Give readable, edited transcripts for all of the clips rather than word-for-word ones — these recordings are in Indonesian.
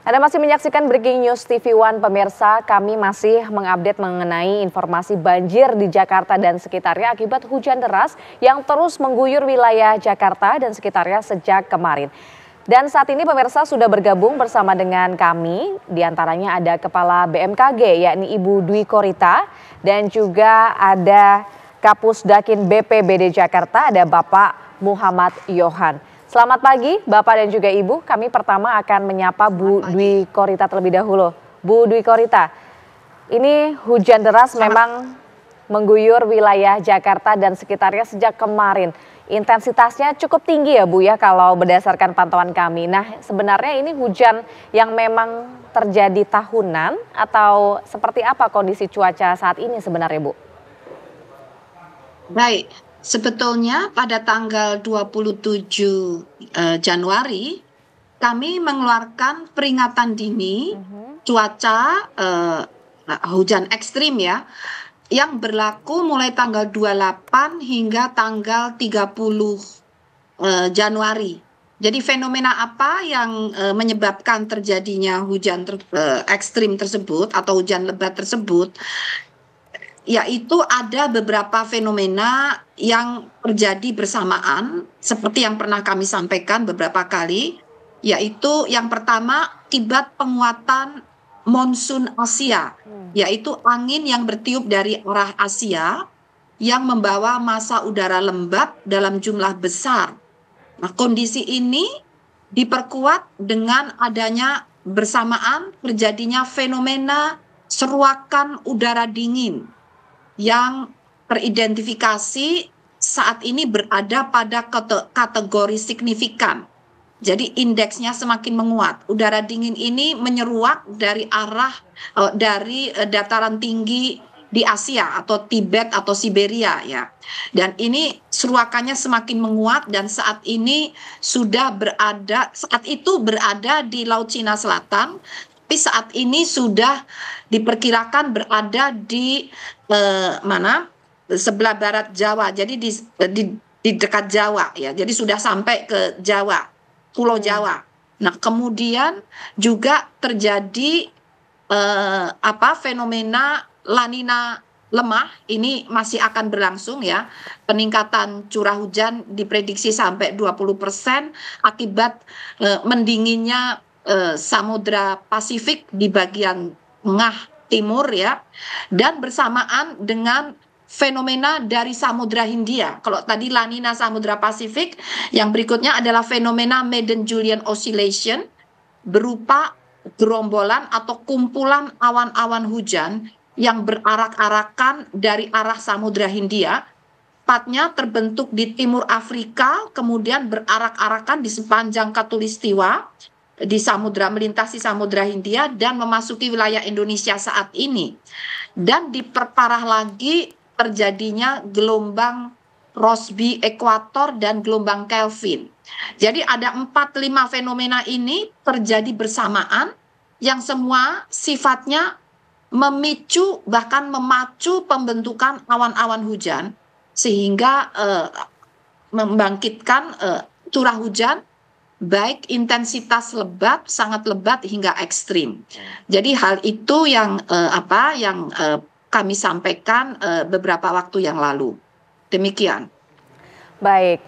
Anda masih menyaksikan Breaking News TV One pemirsa, kami masih mengupdate mengenai informasi banjir di Jakarta dan sekitarnya akibat hujan deras yang terus mengguyur wilayah Jakarta dan sekitarnya sejak kemarin. Dan saat ini pemirsa sudah bergabung bersama dengan kami, diantaranya ada Kepala BMKG yakni Ibu Dwi Korita dan juga ada Kapusdakin BPBD Jakarta ada Bapak Muhammad Yohan. Selamat pagi Bapak dan juga Ibu, kami pertama akan menyapa Bu Dwi Korita terlebih dahulu. Bu Dwi Korita, ini hujan deras memang mengguyur wilayah Jakarta dan sekitarnya sejak kemarin. Intensitasnya cukup tinggi ya Bu ya kalau berdasarkan pantauan kami. Nah sebenarnya ini hujan yang memang terjadi tahunan atau seperti apa kondisi cuaca saat ini sebenarnya Bu? Baik, sebetulnya pada tanggal 27 Januari kami mengeluarkan peringatan dini cuaca hujan ekstrim ya yang berlaku mulai tanggal 28 hingga tanggal 30 Januari. Jadi fenomena apa yang menyebabkan terjadinya hujan ekstrim tersebut atau hujan lebat tersebut? Yaitu ada beberapa fenomena yang terjadi bersamaan seperti yang pernah kami sampaikan beberapa kali, yaitu yang pertama akibat penguatan monsun Asia, yaitu angin yang bertiup dari arah Asia yang membawa massa udara lembab dalam jumlah besar. Nah, kondisi ini diperkuat dengan adanya bersamaan terjadinya fenomena seruakan udara dingin yang teridentifikasi saat ini berada pada kategori signifikan. Jadi indeksnya semakin menguat. Udara dingin ini menyeruak dari arah dari dataran tinggi di Asia atau Tibet atau Siberia ya. Dan ini seruakannya semakin menguat dan saat itu berada di Laut Cina Selatan. Tapi saat ini sudah diperkirakan berada di sebelah barat Jawa, jadi di dekat Jawa ya, jadi sudah sampai ke Jawa, Pulau Jawa. Nah kemudian juga terjadi fenomena La Nina lemah, ini masih akan berlangsung ya, peningkatan curah hujan diprediksi sampai 20% akibat mendinginnya Samudra Pasifik di bagian tengah timur ya, dan bersamaan dengan fenomena dari Samudra Hindia. Kalau tadi La Nina Samudra Pasifik, yang berikutnya adalah fenomena Madden-Julian Oscillation berupa gerombolan atau kumpulan awan-awan hujan yang berarak-arakan dari arah Samudra Hindia, tepatnya terbentuk di timur Afrika, kemudian berarak-arakan di sepanjang Katulistiwa, di samudra, melintasi Samudra Hindia dan memasuki wilayah Indonesia saat ini. Dan diperparah lagi terjadinya gelombang Rossby ekuator dan gelombang Kelvin. Jadi ada 4-5 fenomena ini terjadi bersamaan yang semua sifatnya memicu bahkan memacu pembentukan awan-awan hujan sehingga membangkitkan curah hujan baik intensitas lebat, sangat lebat hingga ekstrim. Jadi hal itu yang kami sampaikan beberapa waktu yang lalu. Demikian. Baik,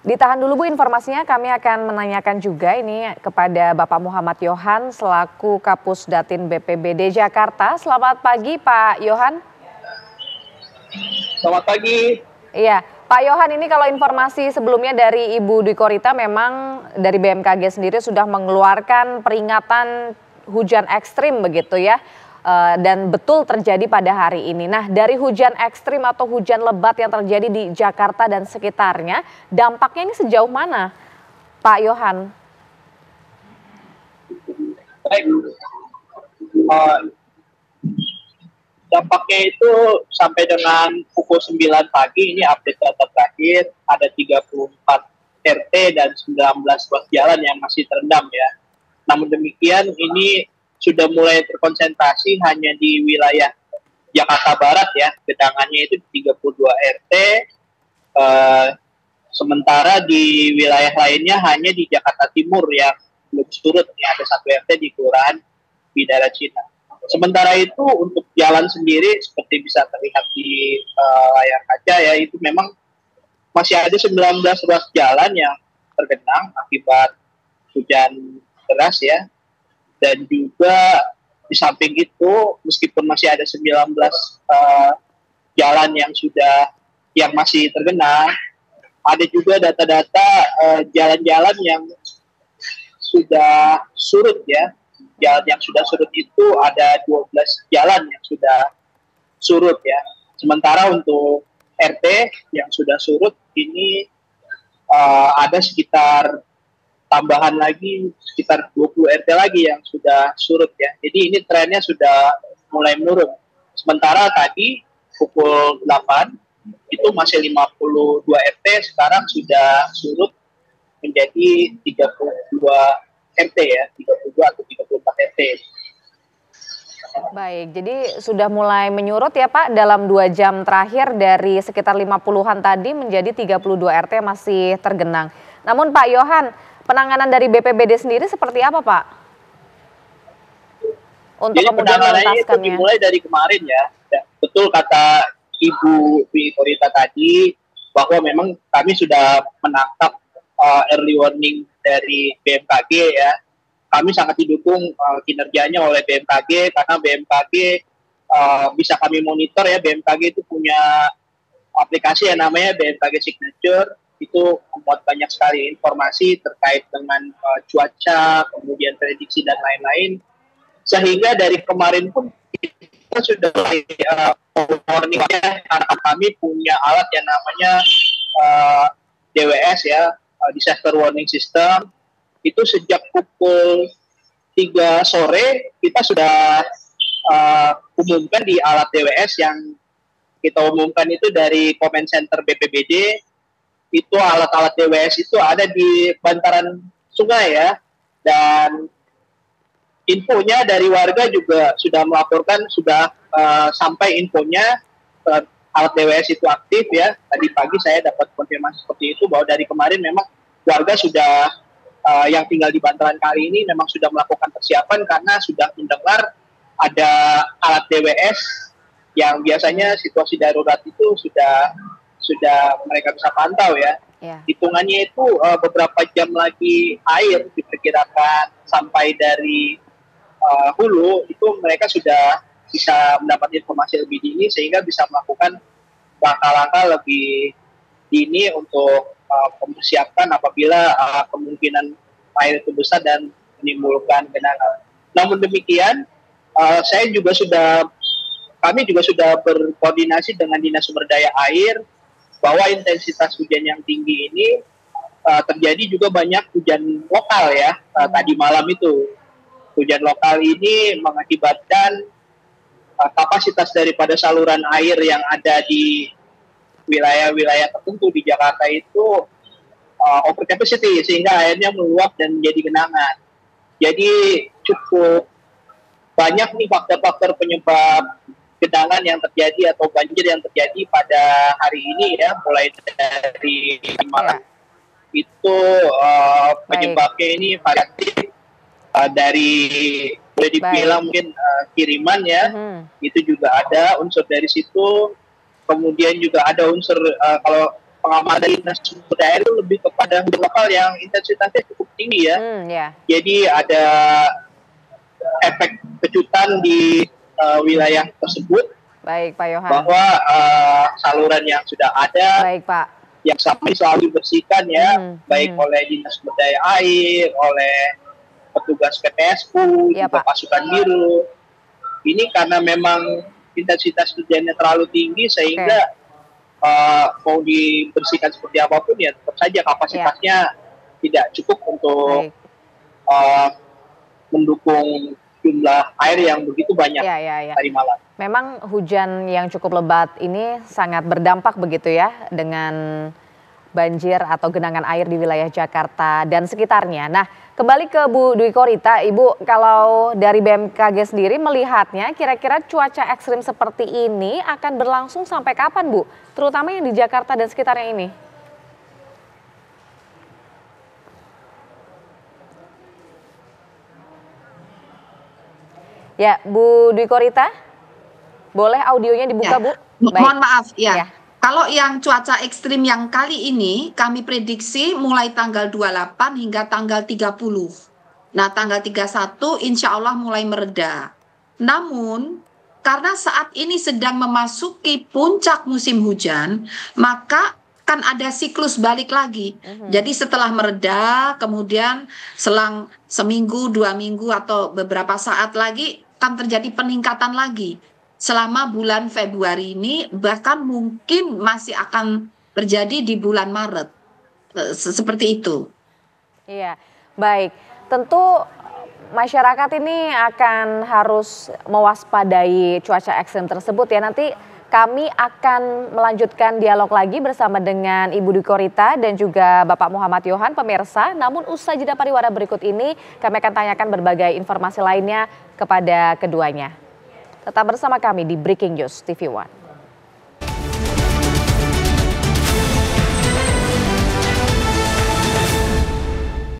ditahan dulu Bu informasinya, kami akan menanyakan juga ini kepada Bapak Muhammad Yohan selaku Kapusdatin BPBD Jakarta. Selamat pagi Pak Yohan. Selamat pagi. Iya, Pak Yohan, ini kalau informasi sebelumnya dari Ibu Dwi Korita memang dari BMKG sendiri sudah mengeluarkan peringatan hujan ekstrim begitu ya, dan betul terjadi pada hari ini. Nah dari hujan ekstrim atau hujan lebat yang terjadi di Jakarta dan sekitarnya, dampaknya ini sejauh mana Pak Yohan? Baik. Dampaknya itu sampai dengan pukul 9 pagi, ini update data terakhir, ada 34 RT dan 19 ruas jalan yang masih terendam ya. Namun demikian ini sudah mulai terkonsentrasi hanya di wilayah Jakarta Barat ya, gedangannya itu 32 RT, sementara di wilayah lainnya hanya di Jakarta Timur yang belum surut. Ya, ada satu RT di Kelurahan Bidara Cina. Sementara itu untuk jalan sendiri seperti bisa terlihat di layar kaca ya, itu memang masih ada 19 ruas jalan yang tergenang akibat hujan deras ya. Dan juga di samping itu meskipun masih ada 19 jalan yang masih tergenang, ada juga data-data jalan-jalan yang sudah surut ya. Jalan yang sudah surut itu ada 12 jalan yang sudah surut ya. Sementara untuk RT yang sudah surut ini ada sekitar tambahan lagi sekitar 20 RT lagi yang sudah surut ya. Jadi ini trennya sudah mulai menurun. Sementara tadi pukul 8 itu masih 52 RT, sekarang sudah surut menjadi 32 RT ya, 32 atau 34 RT. Baik, jadi sudah mulai menyurut ya Pak dalam 2 jam terakhir dari sekitar 50-an tadi menjadi 32 RT masih tergenang. Namun Pak Yohan, penanganan dari BPBD sendiri seperti apa Pak? Untuk jadi kemudian penanganannya itu dimulai dari kemarin ya. Betul kata Ibu Korita tadi bahwa memang kami sudah menangkap early warning dari BMKG ya. Kami sangat didukung kinerjanya oleh BMKG karena BMKG bisa kami monitor ya. BMKG itu punya aplikasi yang namanya BMKG Signature, itu membuat banyak sekali informasi terkait dengan cuaca, kemudian prediksi dan lain-lain. Sehingga dari kemarin pun kita sudah warningnya karena kami punya alat yang namanya DWS ya, Disaster Warning System. Itu sejak pukul 3 sore kita sudah umumkan di alat DWS yang kita umumkan itu dari Command Center BPBD. Itu alat-alat DWS itu ada di bantaran sungai ya, dan infonya dari warga juga sudah melaporkan, sudah sampai infonya alat DWS itu aktif ya. Tadi pagi saya dapat konfirmasi seperti itu bahwa dari kemarin memang warga sudah yang tinggal di bantaran kali ini memang sudah melakukan persiapan karena sudah mendengar ada alat DWS yang biasanya situasi darurat itu sudah mereka bisa pantau ya. Hitungannya itu beberapa jam lagi air diperkirakan sampai dari hulu itu mereka sudah bisa mendapat informasi lebih dini sehingga bisa melakukan langkah-langkah lebih dini untuk mempersiapkan apabila kemungkinan air itu besar dan menimbulkan genangan. Namun demikian, kami juga sudah berkoordinasi dengan Dinas Sumber Daya Air bahwa intensitas hujan yang tinggi ini terjadi juga banyak hujan lokal ya. Tadi malam itu hujan lokal ini mengakibatkan kapasitas daripada saluran air yang ada di wilayah-wilayah tertentu di Jakarta itu over capacity sehingga airnya meluap dan menjadi genangan. Jadi cukup banyak nih faktor-faktor penyebab genangan yang terjadi atau banjir yang terjadi pada hari ini ya, mulai dari malam itu penyebabnya ini variatif dari boleh dibilang mungkin kiriman ya, itu juga ada unsur dari situ. Kemudian juga ada unsur kalau pengamatan Dinas Sumber Daya itu lebih kepada hujan lokal yang intensitasnya cukup tinggi ya. Jadi ada efek kejutan di wilayah tersebut. Baik Pak Yohan. Bahwa saluran yang sudah ada, baik Pak, yang selalu dibersihkan ya, baik oleh Dinas Sumber Daya Air, oleh petugas PPSU, juga pasukan biru. Ini karena memang intensitas hujannya terlalu tinggi sehingga mau dibersihkan seperti apapun ya tetap saja kapasitasnya tidak cukup untuk mendukung jumlah air yang begitu banyak tadi malam. Memang hujan yang cukup lebat ini sangat berdampak begitu ya dengan banjir atau genangan air di wilayah Jakarta dan sekitarnya. Nah, kembali ke Bu Dwi Korita, Ibu, kalau dari BMKG sendiri melihatnya kira-kira cuaca ekstrim seperti ini akan berlangsung sampai kapan, Bu? Terutama yang di Jakarta dan sekitarnya ini. Ya, Bu Dwi Korita, boleh audionya dibuka, Ya. Bu? Mohon maaf, ya. Ya. Kalau yang cuaca ekstrim yang kali ini kami prediksi mulai tanggal 28 hingga tanggal 30. Nah, tanggal 31 insya Allah mulai mereda. Namun, karena saat ini sedang memasuki puncak musim hujan, maka kan ada siklus balik lagi. Jadi setelah mereda, kemudian selang seminggu, 2 minggu, atau beberapa saat lagi, akan terjadi peningkatan lagi. Selama bulan Februari ini, bahkan mungkin masih akan terjadi di bulan Maret. Seperti itu. Iya, baik. Tentu masyarakat ini akan harus mewaspadai cuaca ekstrim tersebut ya. Nanti kami akan melanjutkan dialog lagi bersama dengan Ibu Dwi Korita dan juga Bapak Muhammad Yohan, pemirsa. Namun usai jeda pariwara berikut ini, kami akan tanyakan berbagai informasi lainnya kepada keduanya. Tetap bersama kami di Breaking News TV One.